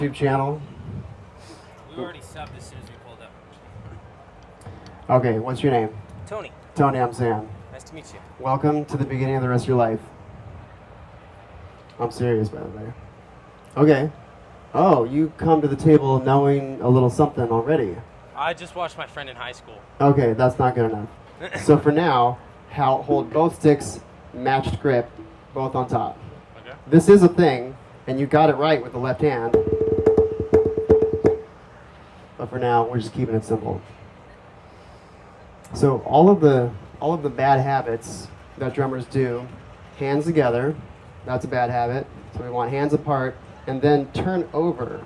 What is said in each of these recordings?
YouTube channel. We already subbed as soon as we pulled up. Okay, what's your name? Tony, Tony, I'm Sam. nice to meet you. Welcome to the beginning of the rest of your life. I'm serious, by the way. Okay. Oh, you come to the table knowing a little something already. I just watched my friend in high school. Okay, that's not good enough. So for now, hold both sticks, matched grip, both on top. Okay. This is a thing, and you got it right with the left hand. But for now, we're just keeping it simple. So all of the bad habits that drummers do, hands together, that's a bad habit. So we want hands apart, and then turn over,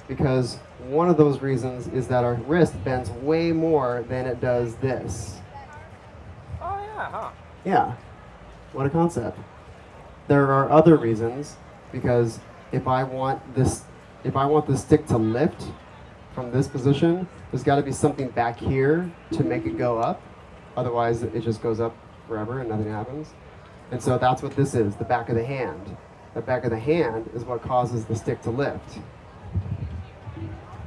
because one of those reasons is that our wrist bends way more than it does this. Oh yeah, huh? Yeah, what a concept. There are other reasons, because if I want this stick to lift from this position, there's got to be something back here to make it go up. Otherwise, it just goes up forever and nothing happens. And so that's what this is, the back of the hand. The back of the hand is what causes the stick to lift.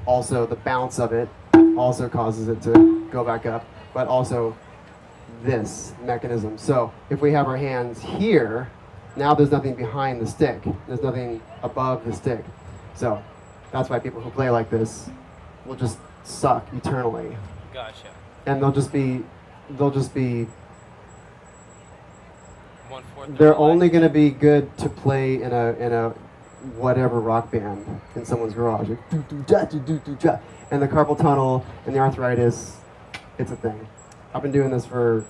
Also, the bounce of it also causes it to go back up, but also this mechanism. So if we have our hands here, now there's nothing behind the stick. There's nothing above the stick. So that's why people who play like this will just suck eternally. Gotcha. And they'll just be One-fourth. they're only going to be good to play in a whatever rock band in someone's garage. Like, do-do-da-do-do-do-da. And the carpal tunnel and the arthritis, it's a thing. I've been doing this for,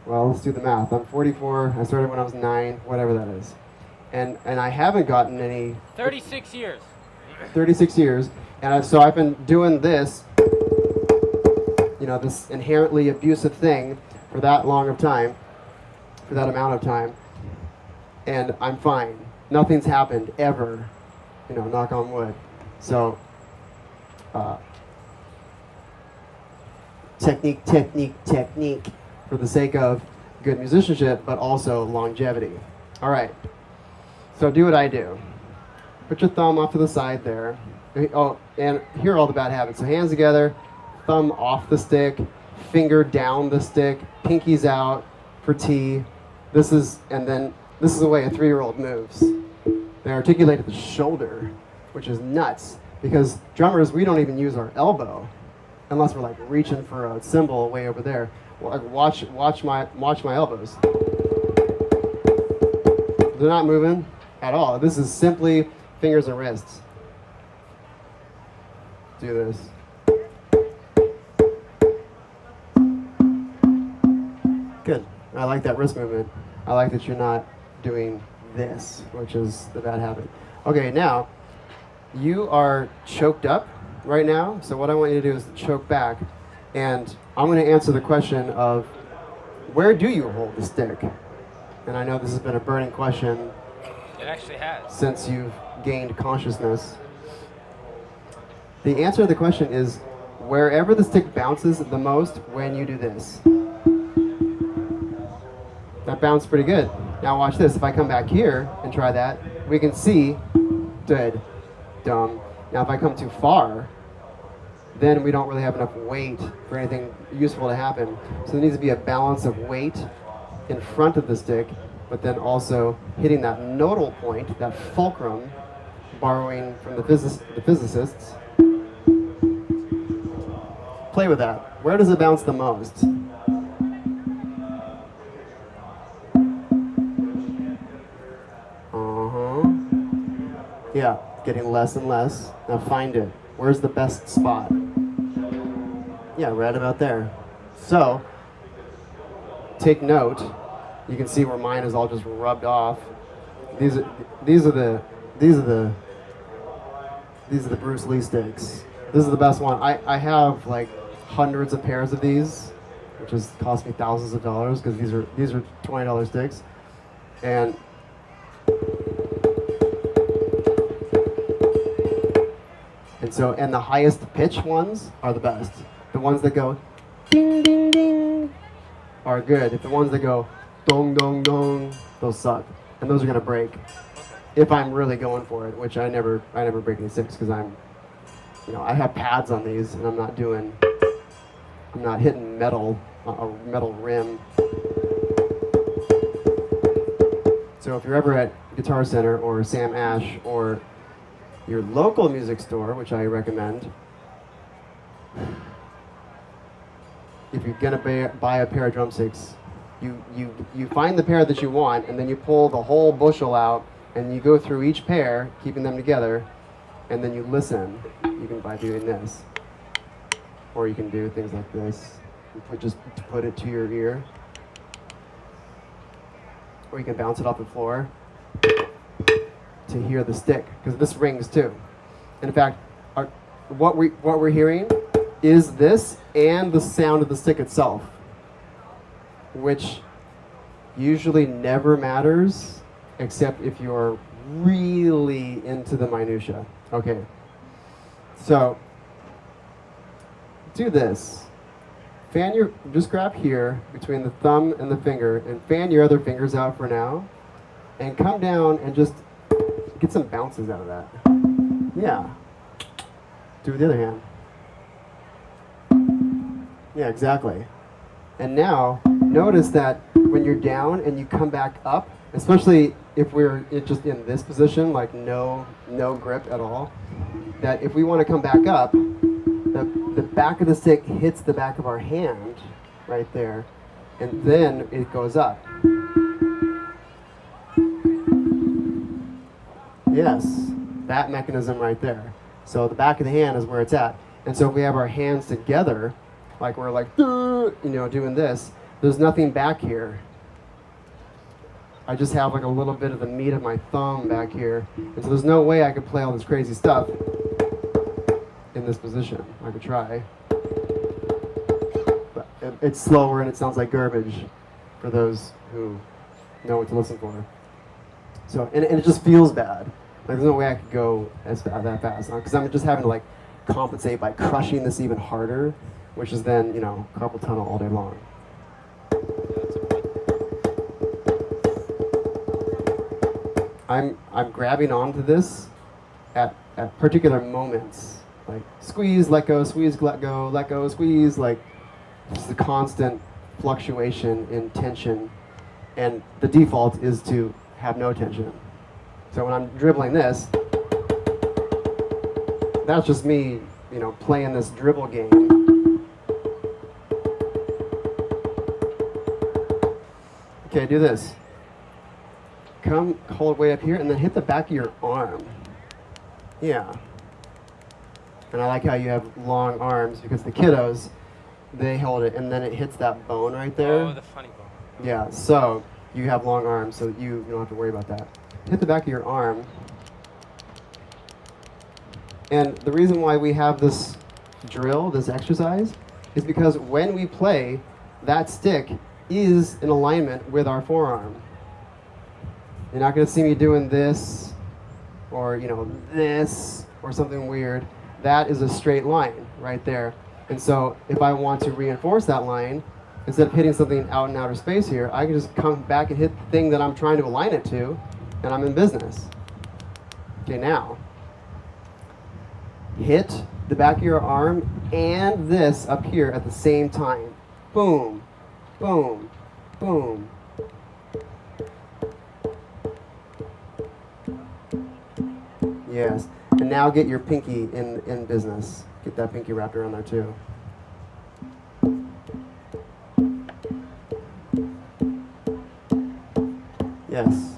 well, let's do the math. I'm 44. I started when I was 9, whatever that is. And I haven't gotten any 36 years. 36 years. And so I've been doing this, this inherently abusive thing for that long of time, for that amount of time. And I'm fine. Nothing's happened ever, knock on wood. So, technique for the sake of good musicianship, but also longevity. All right. So do what I do. Put your thumb off to the side there. Oh, and here are all the bad habits. So hands together, thumb off the stick, finger down the stick, pinkies out for T. This is the way a 3-year-old moves. They articulate at the shoulder, which is nuts, because drummers, we don't even use our elbow unless we're like reaching for a cymbal way over there. Watch my elbows. They're not moving at all. This is simply fingers and wrists. Do this. Good. I like that wrist movement. I like that you're not doing this, which is the bad habit. Okay, now, you are choked up right now, so what I want you to do is choke back, and I'm going to answer the question of, where do you hold the stick? And I know this has been a burning question. It actually has. Since you've gained consciousness. The answer to the question is wherever the stick bounces the most when you do this. That bounced pretty good. Now watch this. If I come back here and try that, we can see, good, dumb. Now if I come too far, then we don't really have enough weight for anything useful to happen. So there needs to be a balance of weight in front of the stick, but then also hitting that nodal point, that fulcrum, borrowing from the physicists. Play with that. Where does it bounce the most? Yeah, getting less and less. Now find it. Where's the best spot? Yeah, right about there. So, take note. You can see where mine is all just rubbed off. These are the Bruce Lee sticks. This is the best one. I have like hundreds of pairs of these, which has cost me thousands of dollars, because these are $20 sticks. And the highest pitch ones are the best. The ones that go ding ding ding are good. If the ones that go dong dong dong, those suck. And those are gonna break. if I'm really going for it, which I never break any sticks because I have pads on these and I'm not hitting metal, a metal rim. So if you're ever at Guitar Center or Sam Ash or your local music store, which I recommend, if you're gonna buy a pair of drumsticks, you find the pair that you want, and then you pull the whole bushel out, and you go through each pair, keeping them together, and then you listen. You can by doing this, or you can do things like this. Just put it to your ear, or you can bounce it off the floor to hear the stick, because this rings too. And in fact, what we're hearing is this and the sound of the stick itself, which usually never matters except if you're really into the minutia. Okay, so do this. Just grab here between the thumb and the finger and fan your other fingers out for now, and come down and just get some bounces out of that. Yeah. Do it with the other hand. Yeah, exactly. And now, notice that when you're down and you come back up, especially if we're just in this position, like no grip at all, that if we want to come back up, the back of the stick hits the back of our hand right there, and then it goes up. Yes, that mechanism right there. So the back of the hand is where it's at. And so if we have our hands together, like we're like, doing this, there's nothing back here. I just have like a little bit of the meat of my thumb back here. And so there's no way I could play all this crazy stuff in this position. I could try. But it's slower and it sounds like garbage for those who know what to listen for. So, and it just feels bad. Like there's no way I could go that fast. Because I'm just having to like compensate by crushing this even harder, which is then, carpal tunnel all day long. I'm grabbing onto this at particular moments, like squeeze, let go, squeeze, let go, squeeze, like just the constant fluctuation in tension, and the default is to have no tension. So when I'm dribbling this, that's just me, playing this dribble game. Okay, do this. Come, hold way up here, and then hit the back of your arm. Yeah. And I like how you have long arms, because the kiddos, they hold it, and then it hits that bone right there. Oh, the funny bone. Yeah, so you have long arms, so you don't have to worry about that. Hit the back of your arm. And the reason why we have this drill, this exercise, is because when we play, that stick is in alignment with our forearm. You're not going to see me doing this, or this, or something weird. That is a straight line right there. And so if I want to reinforce that line, instead of hitting something out in outer space here, I can just come back and hit the thing that I'm trying to align it to, and I'm in business. Okay, now, hit the back of your arm and this up here at the same time. Boom, boom, boom. Yes, and now get your pinky in business. Get that pinky wrapped around there too. Yes.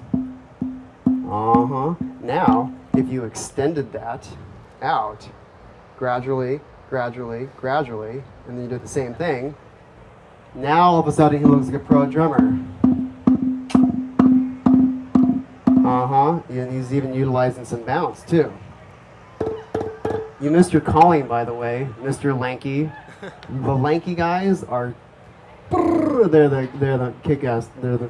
Now, if you extended that out, gradually, and then you do the same thing, now all of a sudden he looks like a pro drummer. And he's even utilizing some bounce too. You missed your calling, by the way, Mr. Lanky. The lanky guys are, they're the kick-ass, they're the,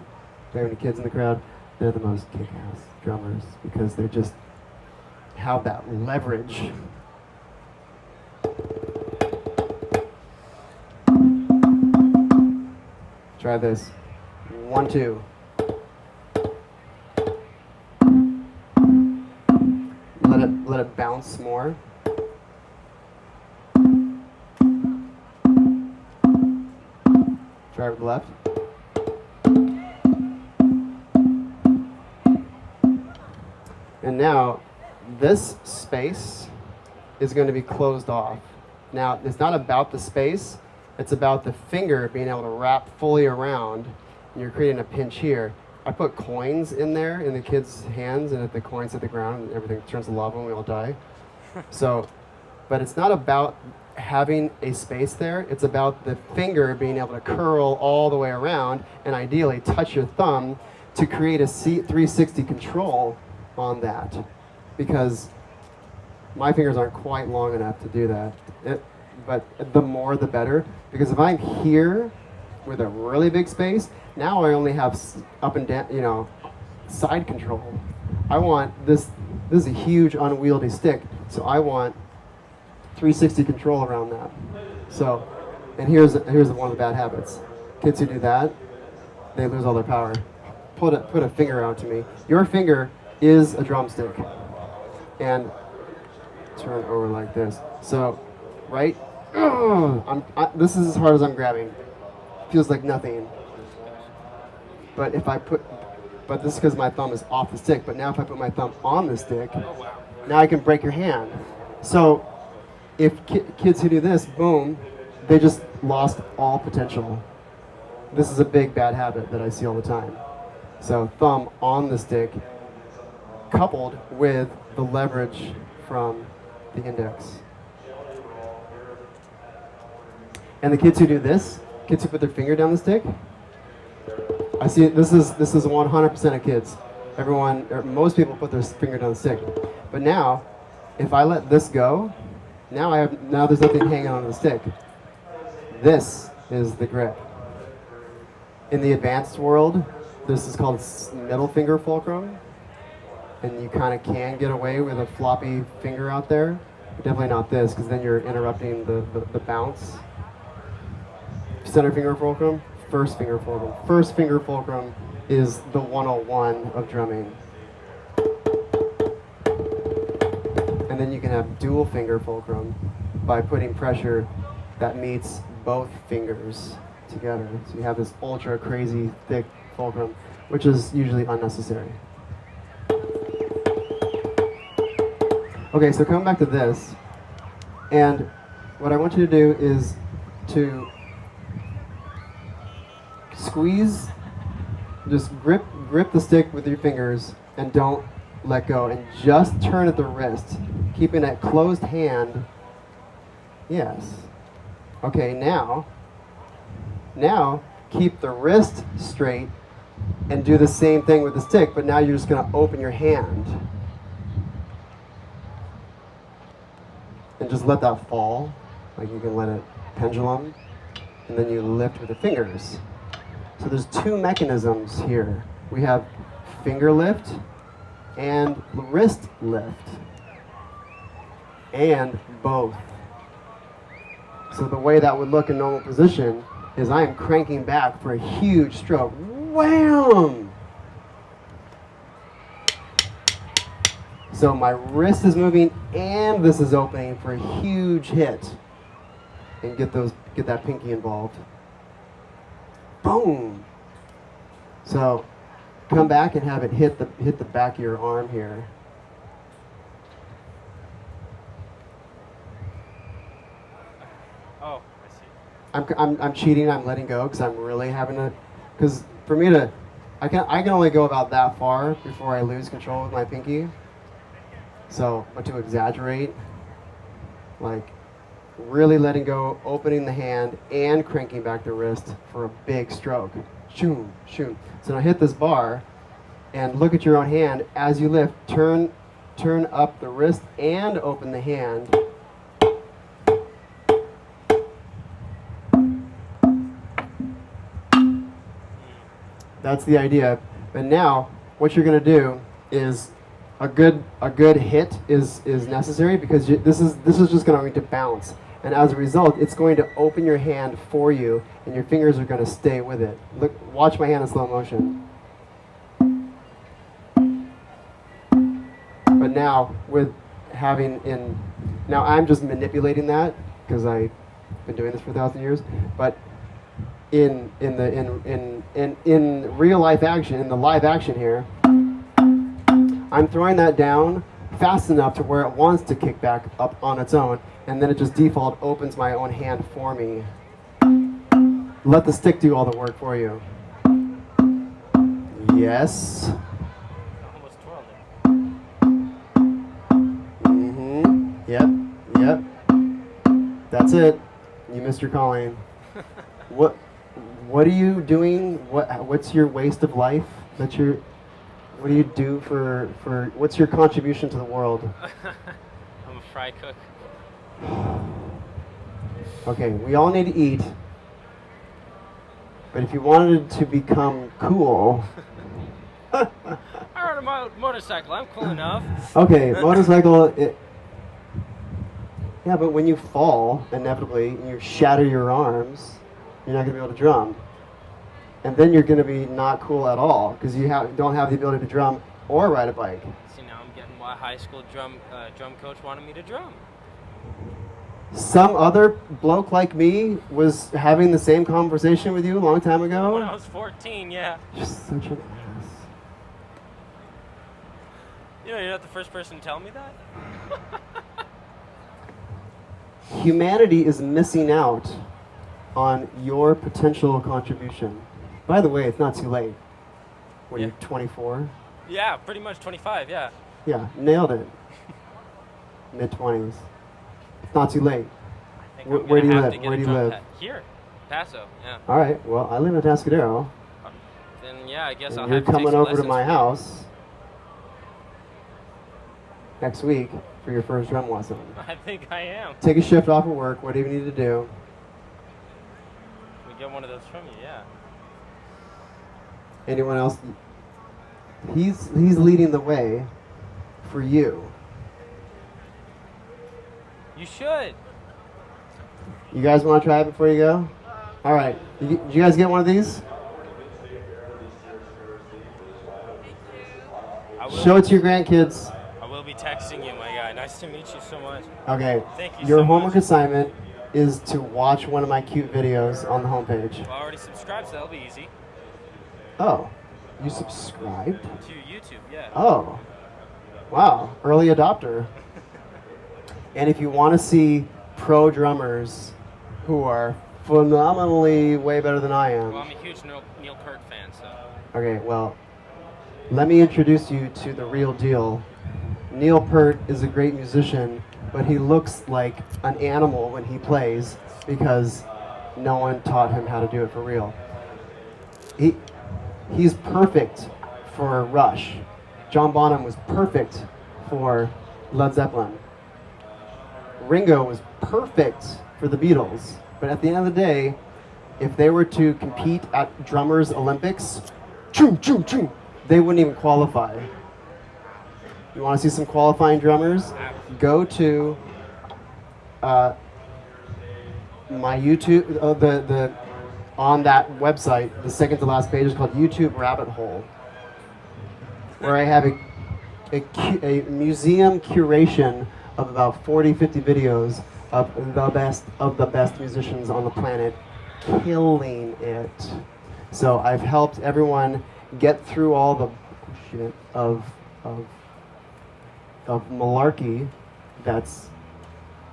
there are any kids in the crowd, they're the most kick-ass drummers because they just have that leverage. Try this. 1, 2. let it bounce more. Try with the left. And now, this space is going to be closed off. Now, it's not about the space, it's about the finger being able to wrap fully around, and you're creating a pinch here. I put coins in there in the kids' hands, and if the coins hit the ground, everything turns to lava and we all die. So, but it's not about having a space there, it's about the finger being able to curl all the way around and ideally touch your thumb to create a 360 control on that, because my fingers aren't quite long enough to do that. But the more the better, because if I'm here with a really big space, now I only have up and down, side control. I want this is a huge unwieldy stick, so I want 360 control around that. So, and here's one of the bad habits. Kids who do that, they lose all their power. Put a finger out to me. Your finger is a drumstick. And turn over like this. So, right? This is as hard as I'm grabbing. Feels like nothing. But but this is because my thumb is off the stick. But now if I put my thumb on the stick, now I can break your hand. So, if kids who do this, boom, they just lost all potential. This is a big bad habit that I see all the time. So, thumb on the stick, coupled with the leverage from the index. And the kids who do this, kids who put their finger down the stick, I see this is 100% of kids. Everyone, or most people put their finger down the stick. But now, if I let this go, now there's nothing hanging on the stick. This is the grip. In the advanced world, this is called middle finger fulcrum. And you kind of can get away with a floppy finger out there. But definitely not this, because then you're interrupting the bounce. Center finger fulcrum, first finger fulcrum. First finger fulcrum is the 101 of drumming. And then you can have dual finger fulcrum by putting pressure that meets both fingers together. So you have this ultra crazy thick fulcrum, which is usually unnecessary. Okay, so coming back to this, and what I want you to do is to squeeze, just grip the stick with your fingers and don't let go, and just turn at the wrist, keeping that closed hand. Yes. Okay, now keep the wrist straight and do the same thing with the stick, but now you're just going to open your hand. And just let that fall, like you can let it pendulum, and then you lift with the fingers. So there's two mechanisms here. We have finger lift and wrist lift, and both. So the way that would look in normal position is I am cranking back for a huge stroke. Wham! So my wrist is moving and this is opening for a huge hit. And get that pinky involved. Boom! So come back and have it hit the back of your arm here. Oh, I see. I'm cheating. I'm letting go because I'm really having to. Because for me to, I can only go about that far before I lose control with my pinky. So, but to exaggerate, like really letting go, opening the hand, and cranking back the wrist for a big stroke. Shoom, shoom. So now hit this bar, and look at your own hand as you lift. Turn up the wrist and open the hand. That's the idea. But now, what you're going to do is a good hit is necessary, because this is just going to bounce, and as a result, it's going to open your hand for you, and your fingers are going to stay with it. Look, watch my hand in slow motion. But now with having now I'm just manipulating that because I've been doing this for 1,000 years. But in real life action, in the live action here, I'm throwing that down fast enough to where it wants to kick back up on its own, and then it just default opens my own hand for me. Let the stick do all the work for you. Yes. Almost twirled it. Yep. That's it. You missed your calling. What are you doing? What's your waste of life? What do you do for what's your contribution to the world? I'm a fry cook. Okay, we all need to eat. But if you wanted to become cool, I ride a motorcycle. I'm cool enough. okay, motorcycle. Yeah, but when you fall, inevitably, and you shatter your arms, you're not going to be able to drum. And then you're going to be not cool at all, because you don't have the ability to drum or ride a bike. See, now I'm getting why high school drum coach wanted me to drum. Some other bloke like me was having the same conversation with you a long time ago. When I was 14, yeah. You're such an ass. You know, you're not the first person to tell me that. Humanity is missing out on your potential contribution. By the way, it's not too late. When you're 24? Yeah, pretty much 25, yeah. Yeah, nailed it. Mid-20s. It's not too late. I think Where do you live? to get Where a do you drum live? pad. Here, Paso, yeah. All right, well, I live in Atascadero. Then, yeah, I guess And I'll you're have to take coming some over to lessons my from you. house next week for your first drum lesson. I think I am. Take a shift off of work, whatever you need to do. We get one of those from you, yeah. Anyone else? He's leading the way for you. You should. You guys want to try it before you go? All right. Did you guys get one of these? Show it to your grandkids. I will be texting you, my guy. Nice to meet you so much. Okay. Thank you Your so homework much. assignment is to watch one of my cute videos on the homepage. Well, I already subscribed, so that'll be easy. Oh, you subscribed? To YouTube, yeah. Oh, wow, early adopter. And if you want to see pro drummers who are phenomenally way better than I am. Well, I'm a huge Neil Peart fan, so. Okay, well, let me introduce you to the real deal. Neil Peart is a great musician, but he looks like an animal when he plays because no one taught him how to do it for real. He's perfect for Rush. John Bonham was perfect for Led Zeppelin. Ringo was perfect for the Beatles. But at the end of the day, if they were to compete at Drummers Olympics, they wouldn't even qualify. You want to see some qualifying drummers? Go to my YouTube, on that website, the second to last page is called YouTube Rabbit Hole, where I have a museum curation of about 40, 50 videos of the best musicians on the planet, killing it. So I've helped everyone get through all the shit of malarkey that's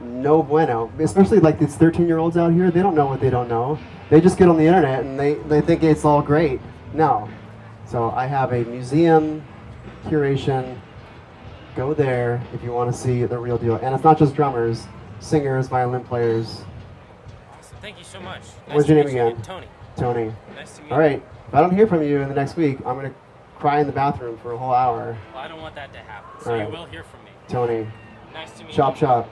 no bueno. Especially like these 13-year-olds out here, they don't know what they don't know. They just get on the internet and they think it's all great. No. So I have a museum curation. Go there if you want to see the real deal. And it's not just drummers, singers, violin players. Awesome. Thank you so much. What's your name again? Tony. Tony. Nice to meet you. All right. If I don't hear from you in the next week, I'm going to cry in the bathroom for a whole hour. Well, I don't want that to happen, so All right. you will hear from me. Tony. Nice to meet you. Chop chop.